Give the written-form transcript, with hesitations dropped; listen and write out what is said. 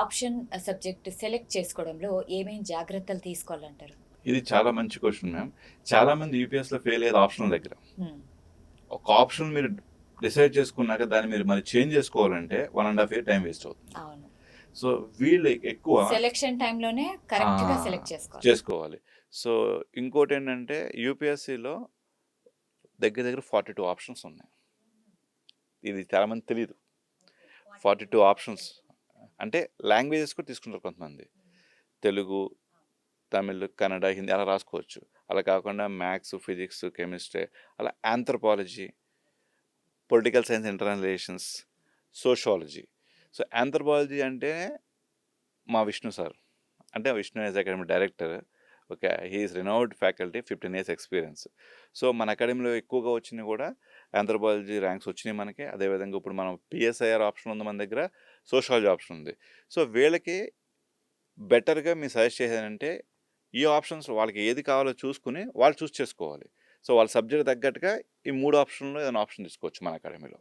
Option subject select చేసుకోవడంలో ఏమేం జాగ్రత్తలు తీసుకోవాలంటారు? ఇది చాలా మంచి క్వశ్చన్ మ్యామ్. చాలా మంది యూపీఎస్‌లో ఫెయిల్ అయ్యేది ఆప్షనల్ దగ్గర. హ్మ్. ఒక ఆప్షన్ మీరు డిసైడ్ చేసుకున్నాక దాన్ని మీరు మళ్ళీ చేంజ్ చేసుకోవాలంటే 1 ½ ఇయర్ టైం వేస్ట్ అవుతుంది. అవును. సో వీళ్ళు ఎక్కువ సెలక్షన్ టైంలోనే కరెక్ట్‌గా సెలెక్ట్ చేసుకోవాలి. చేసుకోవాలి. సో ఇంకోటేంటంటే యూపీఎస్‌సిలో దగ్గర 42 ఆప్షన్స్ ఉన్నాయి. ఇది చాలా మందికి తెలీదు. 42 ఆప్షన్స్ అంటే లాంగ్వేజెస్ కూడా తీసుకుంటారు కొంతమంది. తెలుగు, తమిళ్, కన్నడ, హిందీ అలా రాసుకోవచ్చు. అలా కాకుండా మ్యాథ్స్, ఫిజిక్స్, కెమిస్ట్రీ అలా anthropology, political science, international relations, sociology. So anthropology అంటే మా విష్ణు సార్. అంటే Vishnu as academy director. Okay. He is renowned faculty, 15 years experience. So మన అకాడమీలో ఎక్కువగా వచ్చినవి కూడా ఆంథ్రోపాలజీ ర్యాంక్స్ వచ్చినాయి మనకి. అదేవిధంగా ఇప్పుడు మనం పిఎస్ఐఆర్ ఆప్షన్ ఉంది మన దగ్గర, సోషాలజీ ఆప్షన్ ఉంది. సో వీళ్ళకి బెటర్గా మీరు సజెస్ట్ చేసేదంటే ఈ ఆప్షన్స్ వాళ్ళకి ఏది కావాలో చూసుకుని వాళ్ళు చూస్ చేసుకోవాలి. సో వాళ్ళ సబ్జెక్ట్ తగ్గట్టుగా ఈ 3 ఆప్షన్లో ఏదైనా ఆప్షన్ తీసుకోవచ్చు మన అకాడమీలో.